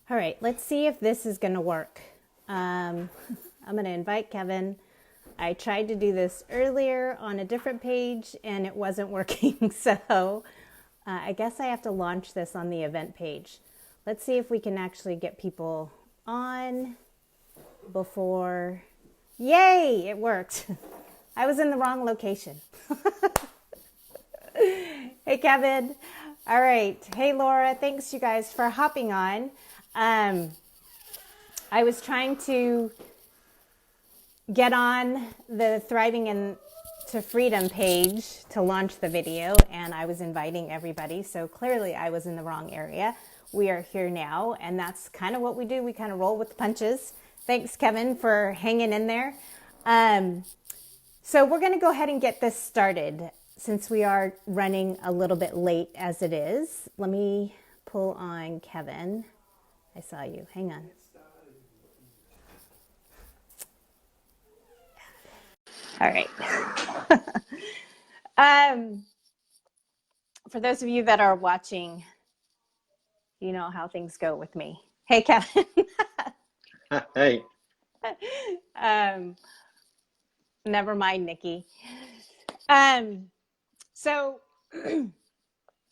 All right, let's see if this is going to work. I'm going to invite Kevin. I tried to do this earlier on a different page and it wasn't working. So I guess I have to launch this on the event page. Let's see if we can actually get people on before. Yay, it worked. I was in the wrong location. Hey, Kevin. All right. Hey, Laura. Thanks, you guys, for hopping on. I was trying to get on the Thriving into Freedom page to launch the video, and I was inviting everybody. So clearly I was in the wrong area. We are here now, and that's kind of what we do. We kind of roll with the punches. Thanks, Kevin, for hanging in there. So we're going to go ahead and get this started since we are running a little bit late as it is. Let me pull on Kevin. I saw you. Hang on. All right. For those of you that are watching, you know how things go with me. Hey, Kevin. Hey. Never mind, Nikki. So, all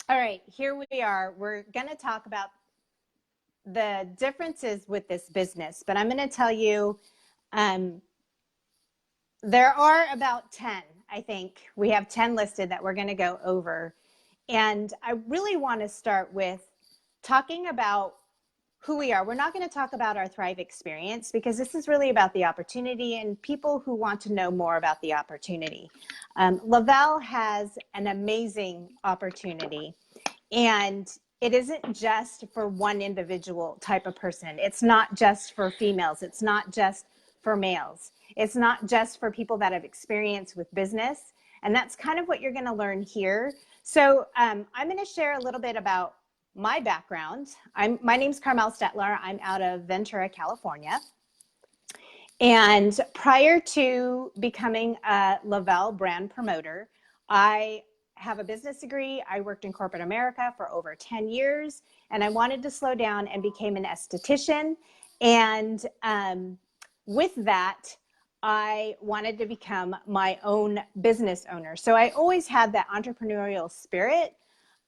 right, here we are. We're going to talk about the differences with this business, but I'm going to tell you, there are about 10, I think. We have 10 listed that we're going to go over. And I really want to start with talking about who we are. We're not going to talk about our Thrive experience because this is really about the opportunity and people who want to know more about the opportunity. le-vel has an amazing opportunity, and it isn't just for one individual type of person. It's not just for females. It's not just for males. It's not just for people that have experience with business. And that's kind of what you're going to learn here. So I'm going to share a little bit about my background. My name's Carmel Stetler. I'm out of Ventura, California. And prior to becoming a le-vel brand promoter, I have a business degree. I worked in corporate America for over 10 years, and I wanted to slow down and became an esthetician. And with that, I wanted to become my own business owner. So I always had that entrepreneurial spirit.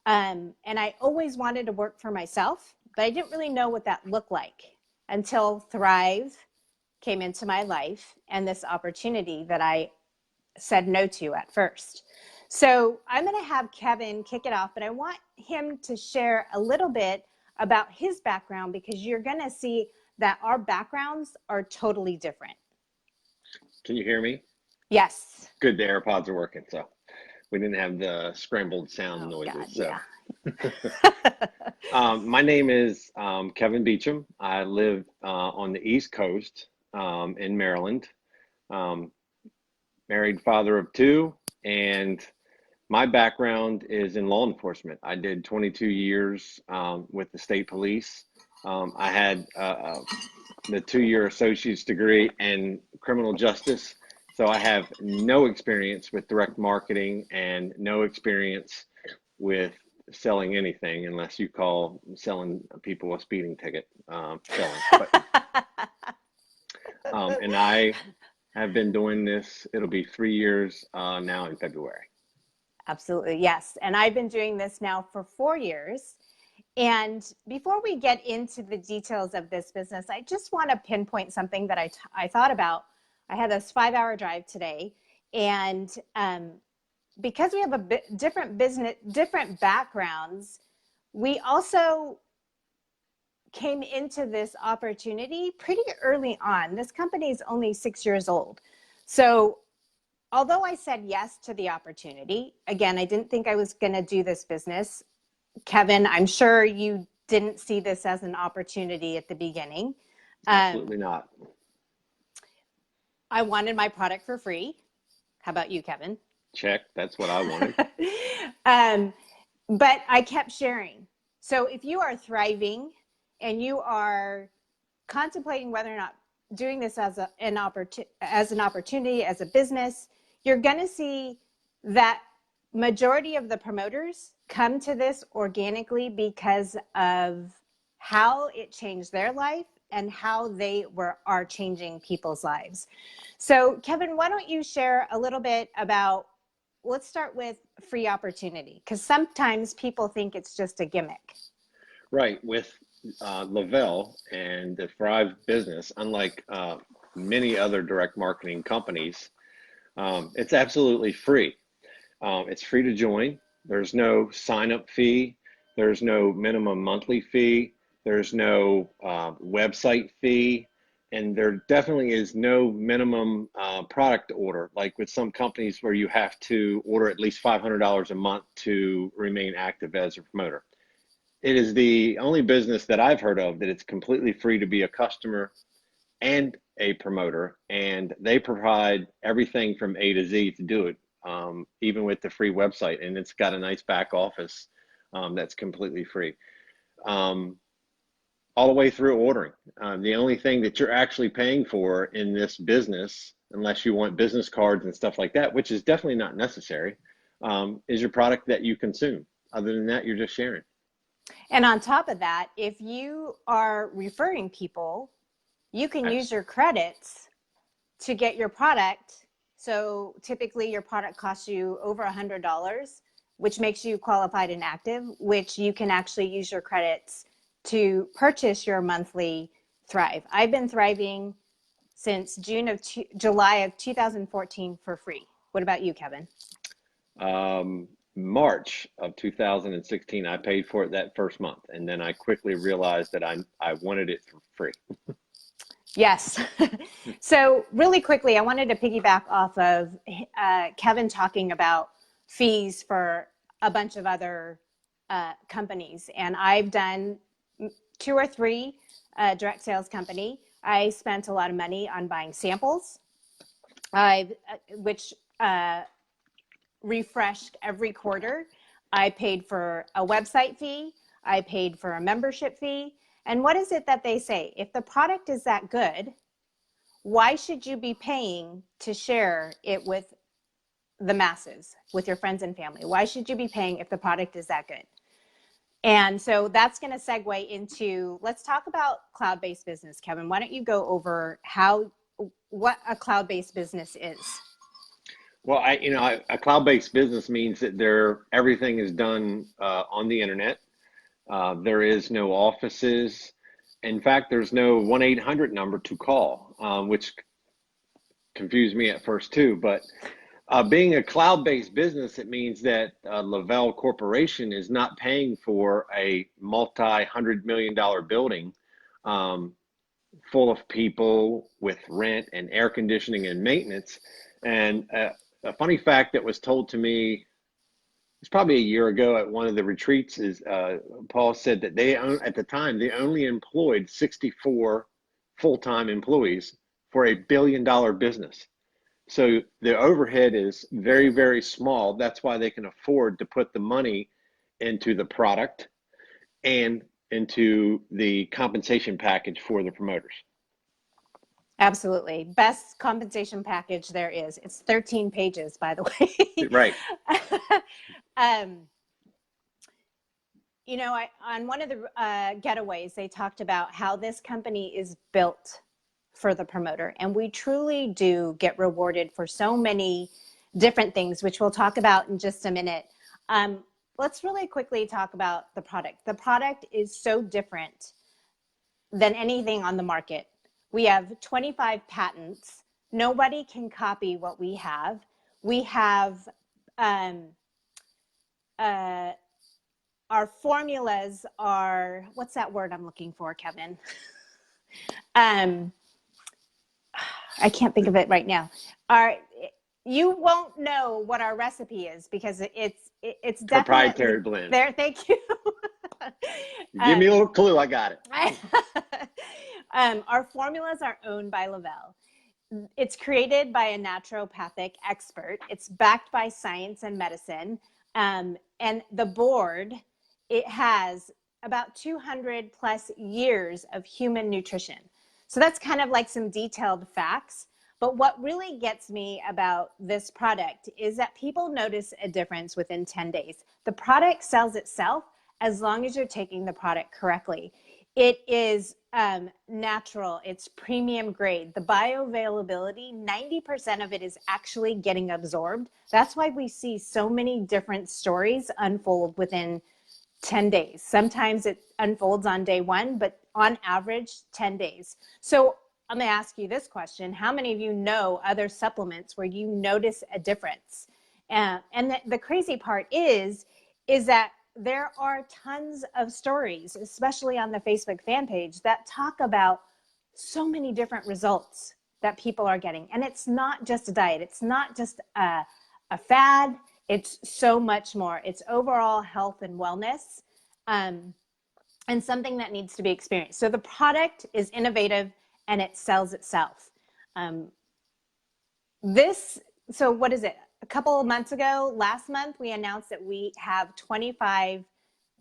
And I always wanted to work for myself, but I didn't really know what that looked like until Thrive came into my life and this opportunity that I said no to at first. So I'm going to have Kevin kick it off, but I want him to share a little bit about his background because you're going to see that our backgrounds are totally different. Can you hear me? Yes. Good, the AirPods are working, so we didn't have the scrambled sound noises. God, so. Yeah. My name is Kevin Beecham. I live on the East Coast in Maryland. Married, father of two, and my background is in law enforcement. I did 22 years with the state police. I had the 2-year associate's degree in criminal justice. So I have no experience with direct marketing and no experience with selling anything unless you call selling people a speeding ticket selling. And I have been doing this, it'll be 3 years now in February. Absolutely, yes. And I've been doing this now for 4 years. And before we get into the details of this business, I just want to pinpoint something that I thought about. I had this 5-hour drive today, and because we have a bit different backgrounds, we also came into this opportunity pretty early on. This company is only 6 years old. So although I said yes to the opportunity, again, I didn't think I was going to do this business. Kevin, I'm sure you didn't see this as an opportunity at the beginning. Absolutely not. I wanted my product for free. How about you, Kevin? Check. That's what I wanted. But I kept sharing. So if you are thriving and you are contemplating whether or not doing this as an opportunity, as a business, you're going to see that majority of the promoters come to this organically because of how it changed their life and how are changing people's lives. So Kevin, why don't you share a little bit about, let's start with free opportunity, because sometimes people think it's just a gimmick. Right. With le-vel and the Thrive business, unlike many other direct marketing companies, it's absolutely free. It's free to join. There's no sign up fee. There's no minimum monthly fee. There's no website fee. And there definitely is no minimum product order, like with some companies where you have to order at least $500 a month to remain active as a promoter. It is the only business that I've heard of that it's completely free to be a customer and a promoter, and they provide everything from A to Z to do it, even with the free website, and it's got a nice back office that's completely free, all the way through ordering. The only thing that you're actually paying for in this business, unless you want business cards and stuff like that, which is definitely not necessary, is your product that you consume. Other than that, you're just sharing. And on top of that, if you are referring people, you can use your credits to get your product. So typically your product costs you over $100, which makes you qualified and active, which you can actually use your credits to purchase your monthly Thrive. I've been thriving since July of 2014 for free. What about you, Kevin? March of 2016, I paid for it that first month, and then I quickly realized that I wanted it for free. Yes. So really quickly, I wanted to piggyback off of Kevin talking about fees for a bunch of other companies. And I've done 2 or 3 direct sales company. I spent a lot of money on buying samples, which refreshed every quarter. I paid for a website fee. I paid for a membership fee. And what is it that they say? If the product is that good, why should you be paying to share it with the masses, with your friends and family? Why should you be paying if the product is that good? And so that's going to segue into, let's talk about cloud-based business. Kevin, why don't you go over what a cloud-based business is? Well, a cloud-based business means that everything is done on the internet. There is no offices. In fact, there's no 1-800 number to call, which confused me at first too. But being a cloud-based business, it means that le-vel Corporation is not paying for a multi-$100 million building full of people with rent and air conditioning and maintenance. And a funny fact that was told to me, it's probably a year ago at one of the retreats, is Paul said that at the time, they only employed 64 full-time employees for $1 billion business. So the overhead is very, very small. That's why they can afford to put the money into the product and into the compensation package for the promoters. Absolutely. Best compensation package there is. It's 13 pages, by the way. Right. On one of the getaways, they talked about how this company is built for the promoter. And we truly do get rewarded for so many different things, which we'll talk about in just a minute. Let's really quickly talk about the product. The product is so different than anything on the market. We have 25 patents. Nobody can copy what we have. We have our formulas are, what's that word I'm looking for, Kevin? I can't think of it right now. You won't know what our recipe is because it's definitely proprietary blend. There, thank you. Give me a little clue. I got it. Our formulas are owned by le-vel. It's created by a naturopathic expert. It's backed by science and medicine. And the board, it has about 200 plus years of human nutrition. So that's kind of like some detailed facts. But what really gets me about this product is that people notice a difference within 10 days. The product sells itself as long as you're taking the product correctly. It is natural, it's premium grade. The bioavailability, 90% of it is actually getting absorbed. That's why we see so many different stories unfold within 10 days. Sometimes it unfolds on day one, but on average, 10 days. So I'm going to ask you this question. How many of you know other supplements where you notice a difference? And the crazy part is that there are tons of stories, especially on the Facebook fan page, that talk about so many different results that people are getting. And it's not just a diet. It's not just a fad. It's so much more. It's overall health and wellness, and something that needs to be experienced. So the product is innovative and it sells itself. So what is it? A couple of months ago, last month, we announced that we have 25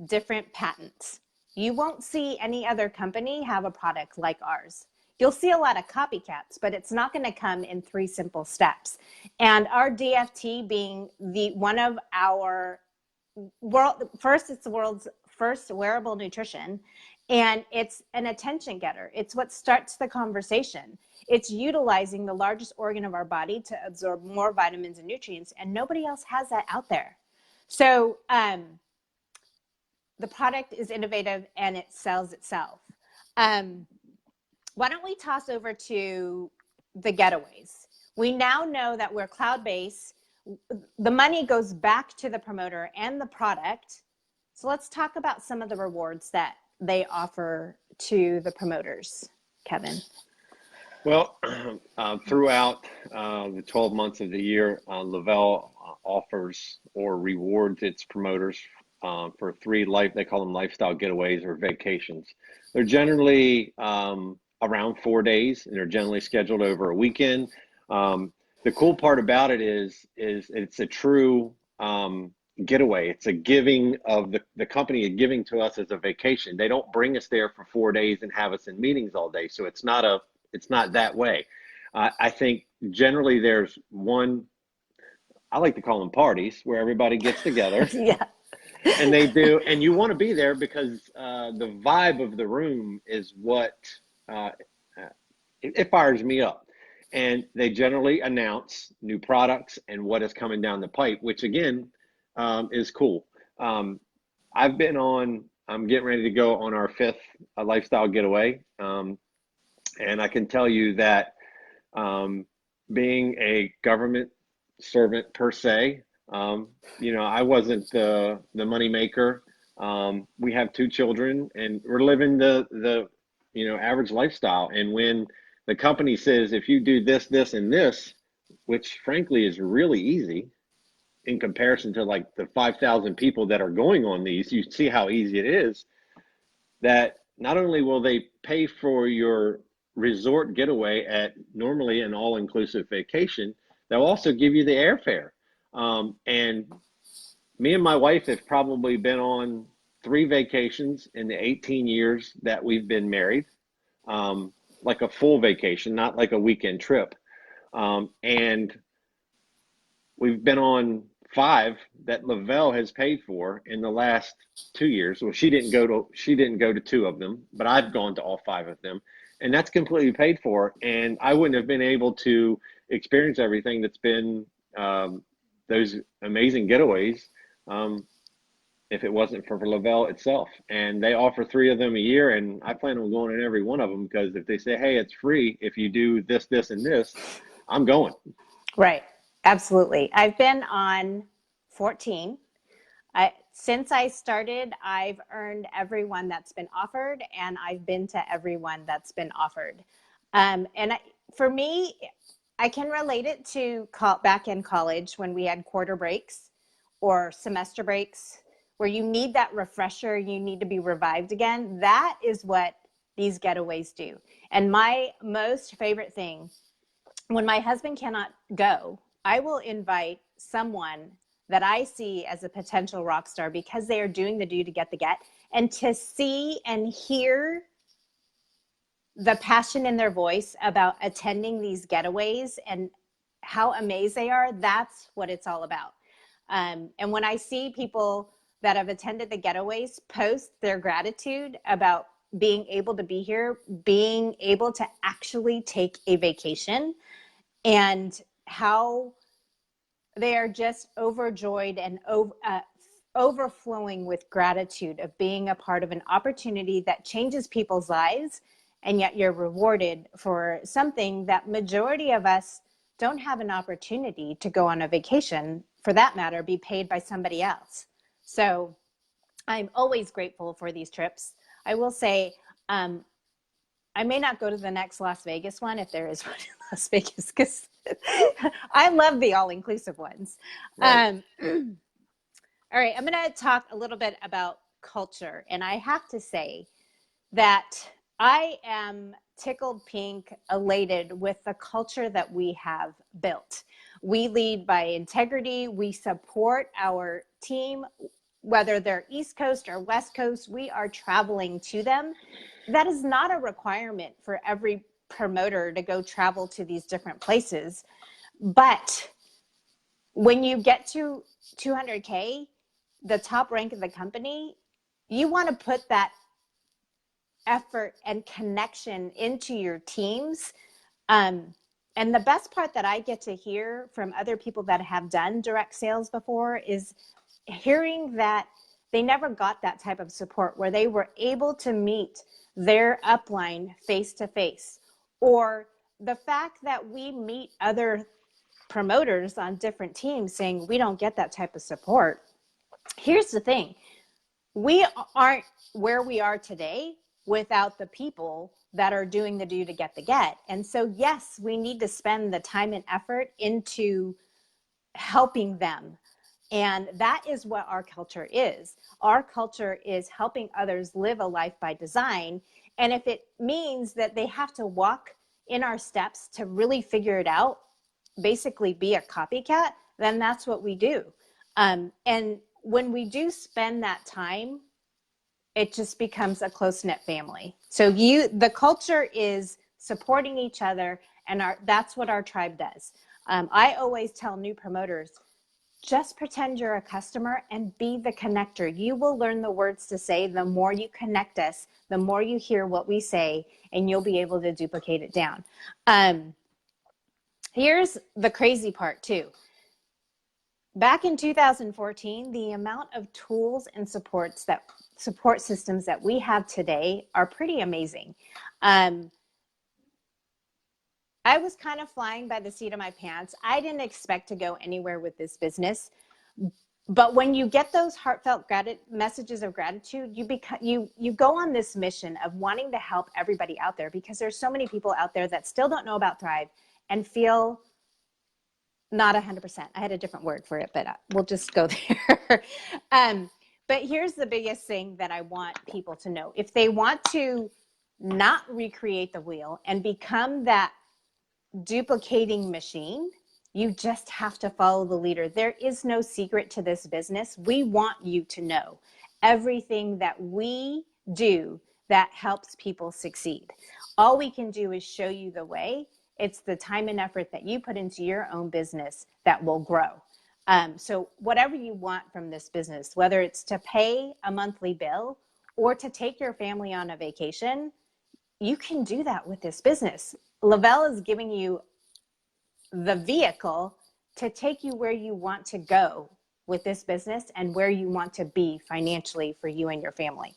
different patents. You won't see any other company have a product like ours. You'll see a lot of copycats, but it's not going to come in 3 simple steps. And our DFT being one of our it's the world's first wearable nutrition, and it's an attention getter. It's what starts the conversation. It's utilizing the largest organ of our body to absorb more vitamins and nutrients, and nobody else has that out there. So the product is innovative and it sells itself. Why don't we toss over to the getaways? We now know that we're cloud-based. The money goes back to the promoter and the product. So let's talk about some of the rewards that they offer to the promoters, Kevin. Well, throughout the 12 months of the year, le-vel offers or rewards its promoters for 3 they call them lifestyle getaways or vacations. They're generally around 4 days, and they're generally scheduled over a weekend. The cool part about it is it's a true getaway. It's a giving of the company is giving to us as a vacation. They don't bring us there for 4 days and have us in meetings all day. So it's not that way. I think generally there's I like to call them parties, where everybody gets together. Yeah. And they do, and you want to be there because the vibe of the room is what it fires me up. And they generally announce new products and what is coming down the pipe, which again is cool. I'm getting ready to go on our 5th lifestyle getaway. And I can tell you that being a government servant per se, I wasn't the money maker. We have 2 children, and we're living the average lifestyle. And when the company says, if you do this, this, and this, which frankly is really easy in comparison to like the 5,000 people that are going on these, you see how easy it is, that not only will they pay for your resort getaway at normally an all-inclusive vacation, they'll also give you the airfare. And me and my wife have probably been on 3 vacations in the 18 years that we've been married, like a full vacation, not like a weekend trip. And we've been on 5 that le-vel has paid for in the last 2 years. Well, she didn't go to 2 of them, but I've gone to all 5 of them, and that's completely paid for. And I wouldn't have been able to experience everything that's been those amazing getaways if it wasn't for le-vel itself. And they offer 3 of them a year, and I plan on going in every one of them, because if they say, hey, it's free if you do this, this, and this, I'm going. Right. Absolutely. I've been on 14. Since I started, I've earned every one that's been offered, and I've been to every one that's been offered. For me, I can relate it to back in college when we had quarter breaks or semester breaks, where you need that refresher, you need to be revived again. That is what these getaways do. And my most favorite thing, when my husband cannot go, I will invite someone that I see as a potential rock star, because they are doing the do to get the get, and to see and hear the passion in their voice about attending these getaways and how amazed they are, that's what it's all about. And when I see people that have attended the getaways post their gratitude about being able to be here, being able to actually take a vacation, and how they are just overjoyed and overflowing with gratitude of being a part of an opportunity that changes people's lives, and yet you're rewarded for something that majority of us don't have an opportunity to go on a vacation, for that matter, be paid by somebody else. So I'm always grateful for these trips. I will say, I may not go to the next Las Vegas one, if there is one in Las Vegas, because I love the all-inclusive ones. Right. All right, I'm going to talk a little bit about culture. And I have to say that I am tickled pink, elated with the culture that we have built. We lead by integrity. We support our team, whether they're East Coast or West Coast. We are traveling to them. That is not a requirement for every promoter to go travel to these different places. But when you get to 200K, the top rank of the company, you want to put that effort and connection into your teams. And the best part that I get to hear from other people that have done direct sales before is hearing that they never got that type of support where they were able to meet their upline face to face, or the fact that we meet other promoters on different teams saying we don't get that type of support. Here's the thing. We aren't where we are today without the people that are doing the do to get the get. And so, yes, we need to spend the time and effort into helping them. And that is what our culture is. Our culture is helping others live a life by design. And if it means that they have to walk in our steps to really figure it out, basically be a copycat, then that's what we do. And when we do spend that time, it just becomes a close-knit family. So the culture is supporting each other, and that's what our tribe does. I always tell new promoters, just pretend you're a customer and be the connector. You will learn the words to say. The more you connect us, the more you hear what we say, and you'll be able to duplicate it down. Here's the crazy part too. Back in 2014, the amount of tools and support systems that we have today are pretty amazing. I was kind of flying by the seat of my pants. I didn't expect to go anywhere with this business. But when you get those heartfelt messages of gratitude, you go on this mission of wanting to help everybody out there, because there's so many people out there that still don't know about Thrive and feel not 100%. I had a different word for it, but we'll just go there. But here's the biggest thing that I want people to know. If they want to not recreate the wheel and become that duplicating machine, you just have to follow the leader. There is no secret to this business. We want you to know everything that we do that helps people succeed. All we can do is show you the way. It's the time and effort that you put into your own business that will grow. So whatever you want from this business, whether it's to pay a monthly bill or to take your family on a vacation, you can do that with this business. le-vel is giving you the vehicle to take you where you want to go with this business and where you want to be financially for you and your family.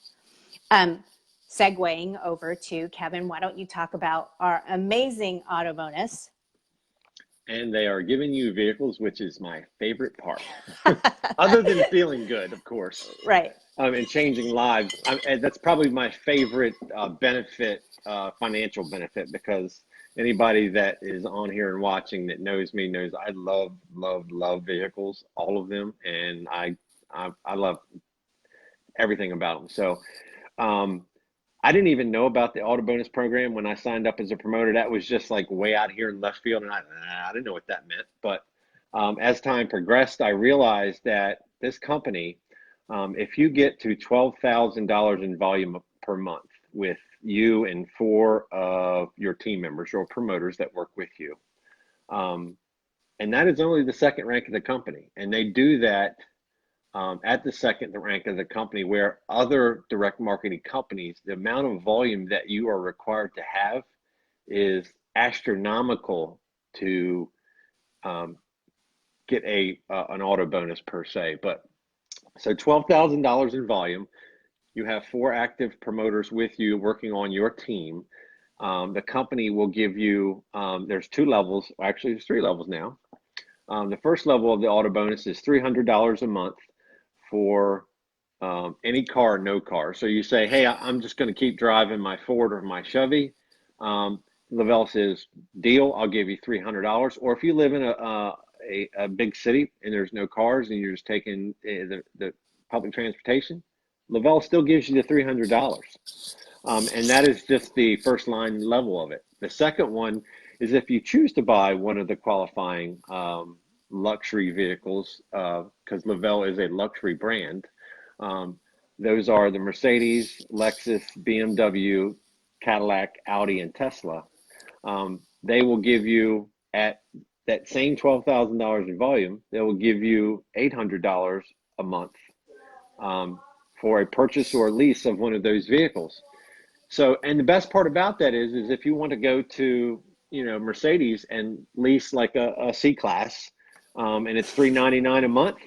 Segueing over to Kevin, why don't you talk about our amazing auto bonus? And they are giving you vehicles, which is my favorite part, other than feeling good, of course. Right. And changing lives. And that's probably my favorite benefit, financial benefit, because anybody that is on here and watching that knows me knows I love vehicles, all of them, and I love everything about them. So I didn't even know about the auto bonus program when I signed up as a promoter. That was just like way out here in left field, and I didn't know what that meant. But as time progressed, I realized that this company, if you get to $12,000 in volume per month with you and four of your team members or promoters that work with you. And that is only the second rank of the company. And they do that at the second rank of the company, where other direct marketing companies, the amount of volume that you are required to have is astronomical to get an auto bonus per se. But so $12,000 in volume. You have four active promoters with you working on your team. The company will give you, there's two levels, actually there's three levels now. The first level of the auto bonus is $300 a month for any car, no car. So you say, hey, I'm just going to keep driving my Ford or my Chevy. le-vel says, deal, I'll give you $300. Or if you live in a big city and there's no cars and you're just taking the public transportation, le-vel still gives you the $300. And that is just the first line level of it. The second one is if you choose to buy one of the qualifying luxury vehicles, because le-vel is a luxury brand. Those are the Mercedes, Lexus, BMW, Cadillac, Audi, and Tesla. They will give you, at that same $12,000 in volume, they will give you $800 a month for a purchase or lease of one of those vehicles. So, and the best part about that is if you want to go to, Mercedes and lease like a C-Class, and it's $399 a month,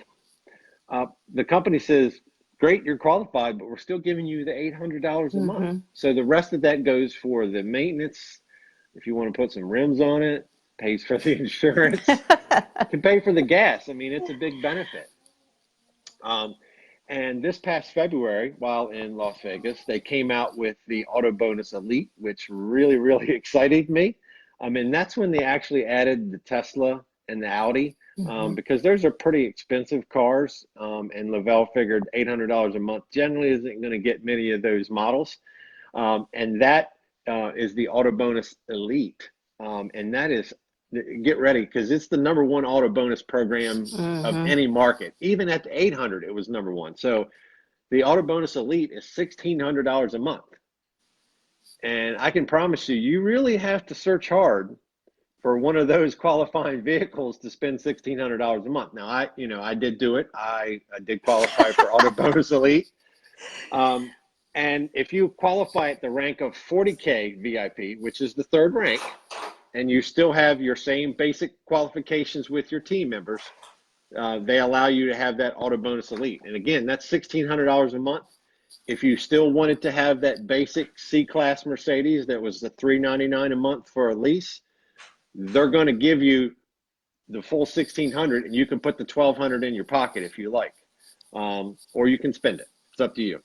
the company says, great, you're qualified, but we're still giving you the $800 a month. So the rest of that goes for the maintenance. If you want to put some rims on it, pays for the insurance, can pay for the gas. I mean, it's a big benefit. And this past February, while in Las Vegas, they came out with the Auto Bonus Elite, which really, really excited me. And that's when they actually added the Tesla and the Audi, because those are pretty expensive cars. And le-vel figured $800 a month generally isn't going to get many of those models. And that is the Auto Bonus Elite. And that is, get ready, because it's the number one auto bonus program of any market. Even at the 800, it was number one. So the Auto Bonus Elite is $1,600 a month. And I can promise you, you really have to search hard for one of those qualifying vehicles to spend $1,600 a month. Now, I did do it. I did qualify for Auto Bonus Elite. And if you qualify at the rank of 40K VIP, which is the third rank, and you still have your same basic qualifications with your team members, they allow you to have that Auto Bonus Elite. And again, that's $1,600 a month. If you still wanted to have that basic C-Class Mercedes that was the $399 a month for a lease, they're going to give you the full $1,600, and you can put the $1,200 in your pocket if you like, or you can spend it. It's up to you.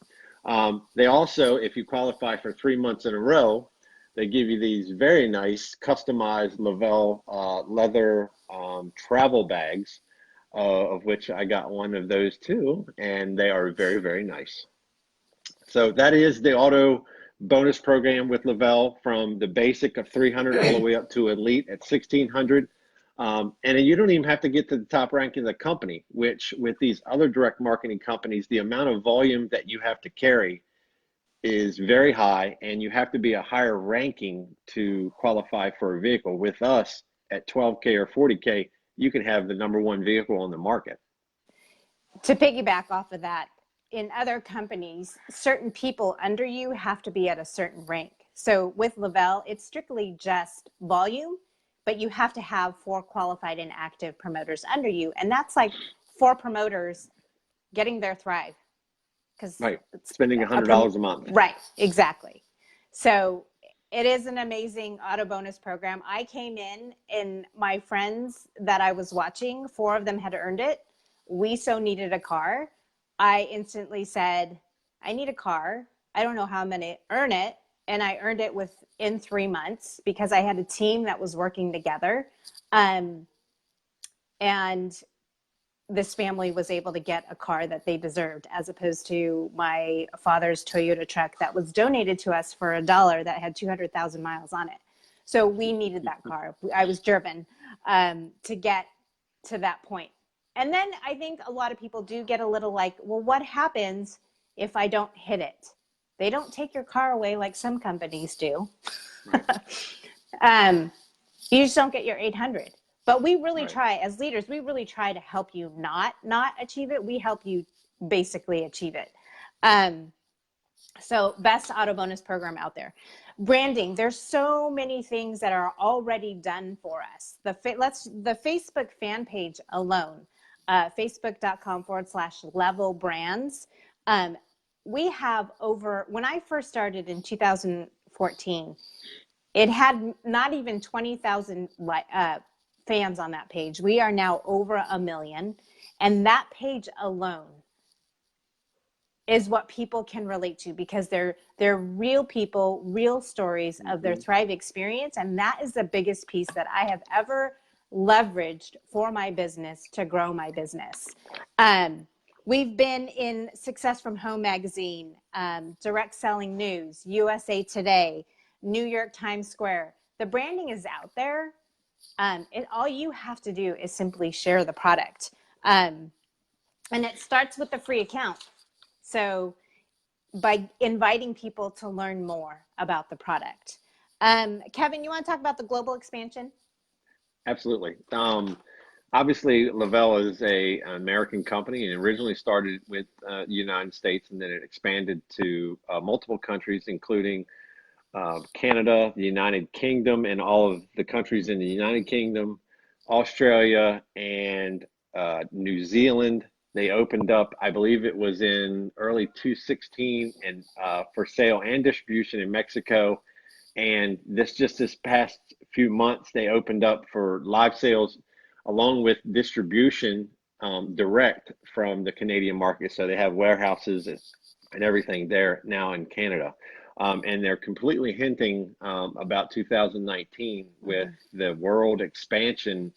They also, if you qualify for 3 months in a row, they give you these very nice customized le-vel leather travel bags, of which I got one of those too, and they are very, very nice. So that is the auto bonus program with le-vel, from the basic of $300 all the way up to elite at $1,600. And you don't even have to get to the top rank in the company, which with these other direct marketing companies, the amount of volume that you have to carry is very high, and you have to be a higher ranking to qualify for a vehicle. With us at 12K or 40K, you can have the number one vehicle on the market. To piggyback off of that, in other companies, certain people under you have to be at a certain rank. So with le-vel, it's strictly just volume, but you have to have 4 qualified and active promoters under you. And that's like 4 promoters getting their Thrive. Right, spending $100 a month. Right, exactly. So it is an amazing auto bonus program. I came in, and my friends that I was watching, 4 of them had earned it. We so needed a car. I instantly said, I need a car. I don't know how I'm going to earn it. And I earned it within 3 months because I had a team that was working together. And this family was able to get a car that they deserved, as opposed to my father's Toyota truck that was donated to us for $1 that had 200,000 miles on it. So we needed that car. I was driven to get to that point. And then I think a lot of people do get a little like, well, what happens if I don't hit it? They don't take your car away like some companies do. Right. You just don't get your 800. But we really Right. try, as leaders, we really try to help you not achieve it. We help you basically achieve it. So best auto bonus program out there. Branding. There's so many things that are already done for us. The Facebook fan page alone, facebook.com/level brands. We have when I first started in 2014, it had not even 20,000 fans on that page. We are now over 1 million. And that page alone is what people can relate to, because they're real people, real stories of their Thrive experience. And that is the biggest piece that I have ever leveraged for my business to grow my business. We've been in Success from Home magazine, Direct Selling News, USA Today, New York Times Square. The branding is out there. All you have to do is simply share the product. And it starts with the free account. So by inviting people to learn more about the product. Kevin, you want to talk about the global expansion? Absolutely. Obviously, le-vel is an American company, and originally started with the United States, and then it expanded to multiple countries, including Canada, the United Kingdom, and all of the countries in the United Kingdom, Australia, and New Zealand. They opened up, I believe it was in early 2016, and for sale and distribution in Mexico. And this past few months, they opened up for live sales along with distribution direct from the Canadian market. So they have warehouses and everything there now in Canada. And they're completely hinting about 2019 with the world expansion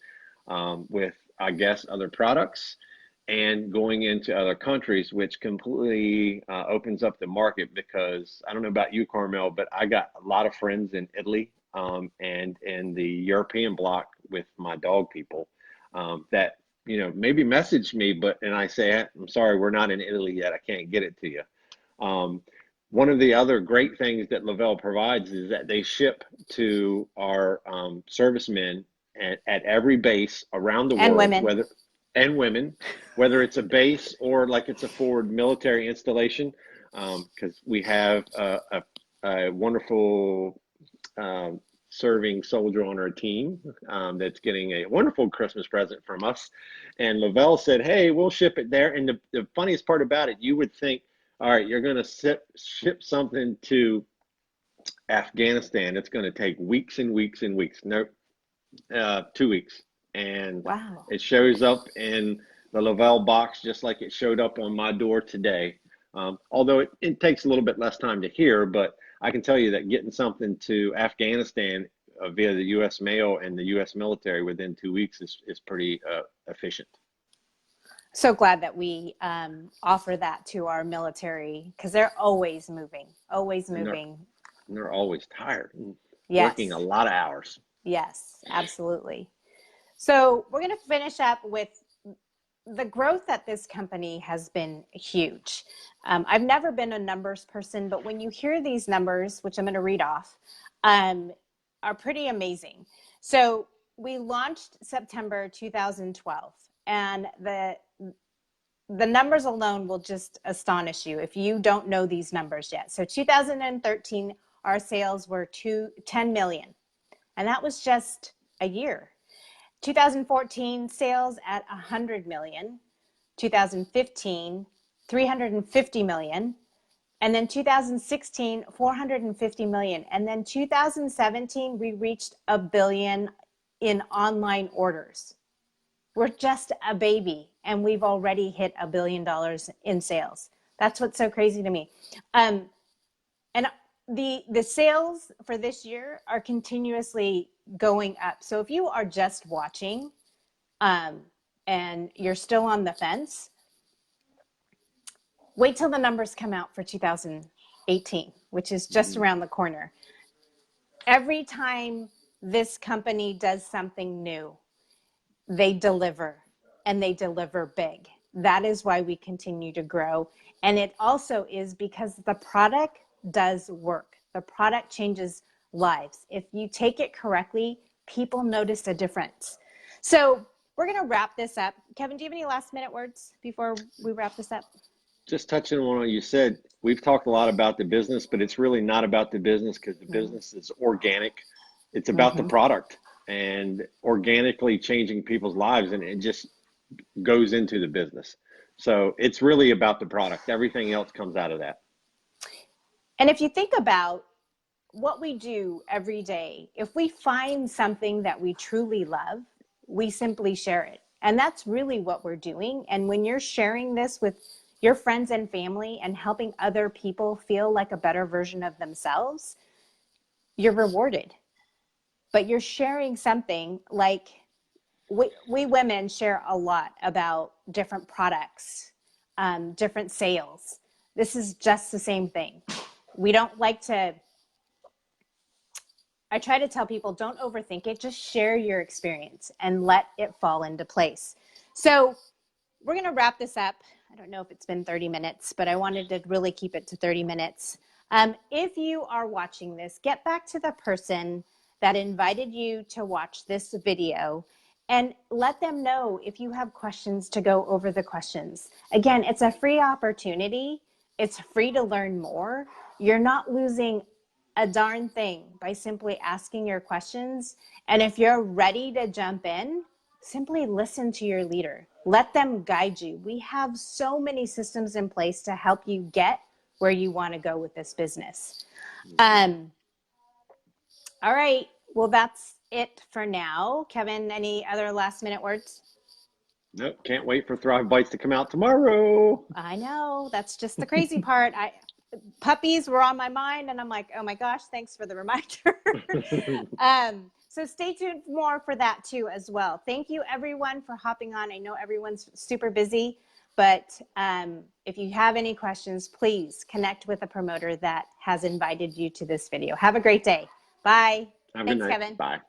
with, I guess, other products and going into other countries, which completely opens up the market. Because I don't know about you, Carmel, but I got a lot of friends in Italy and in the European bloc with my dog people that, maybe message me, and I say, I'm sorry, we're not in Italy yet. I can't get it to you. One of the other great things that le-vel provides is that they ship to our servicemen at every base around the And world, women. whether it's a base or like it's a forward military installation, because we have a wonderful serving soldier on our team that's getting a wonderful Christmas present from us. And le-vel said, hey, we'll ship it there. And the funniest part about it, you would think, all right, you're going to ship something to Afghanistan. It's going to take weeks and weeks and weeks. Nope, 2 weeks. And wow. It shows up in the le-vel box just like it showed up on my door today. Although it takes a little bit less time to hear, but I can tell you that getting something to Afghanistan via the U.S. mail and the U.S. military within 2 weeks is pretty efficient. So glad that we offer that to our military, because they're always moving. And they're always tired, Yes. Working a lot of hours. Yes, absolutely. So we're going to finish up with the growth at this company has been huge. I've never been a numbers person, but when you hear these numbers, which I'm going to read off, are pretty amazing. So we launched September 2012, and the numbers alone will just astonish you if you don't know these numbers yet. So 2013, our sales were 10 million, and that was just a year. 2014, sales at 100 million. 2015, 350 million. And then 2016, 450 million. And then 2017, we reached 1 billion in online orders. We're just a baby, and we've already hit $1 billion in sales. That's what's so crazy to me. And the sales for this year are continuously going up. So if you are just watching and you're still on the fence, wait till the numbers come out for 2018, which is just around the corner. Every time this company does something new, they deliver, and they deliver big. That is why we continue to grow. And it also is because the product does work. The product changes lives. If you take it correctly, people notice a difference. So we're going to wrap this up. Kevin, do you have any last minute words before we wrap this up? Just touching on what you said, we've talked a lot about the business, but it's really not about the business because the business is organic. It's about the product and organically changing people's lives, and it just goes into the business. So it's really about the product. Everything else comes out of that. And if you think about what we do every day, if we find something that we truly love, we simply share it. And that's really what we're doing. And when you're sharing this with your friends and family and helping other people feel like a better version of themselves, you're rewarded. But you're sharing something like we women share a lot about different products, different sales. This is just the same thing. We don't like to, I try to tell people, don't overthink it. Just share your experience and let it fall into place. So we're going to wrap this up. I don't know if it's been 30 minutes, but I wanted to really keep it to 30 minutes. If you are watching this, get back to the person that invited you to watch this video and let them know if you have questions to go over the questions. Again, it's a free opportunity. It's free to learn more. You're not losing a darn thing by simply asking your questions. And if you're ready to jump in, simply listen to your leader. Let them guide you. We have so many systems in place to help you get where you want to go with this business. All right. Well, that's it for now. Kevin, any other last minute words? Nope. Can't wait for Thrive Bites to come out tomorrow. I know. That's just the crazy part. Puppies were on my mind and I'm like, oh my gosh, thanks for the reminder. So stay tuned more for that too as well. Thank you everyone for hopping on. I know everyone's super busy, but if you have any questions, please connect with a promoter that has invited you to this video. Have a great day. Bye. Have a Thanks, good night. Kevin. Bye.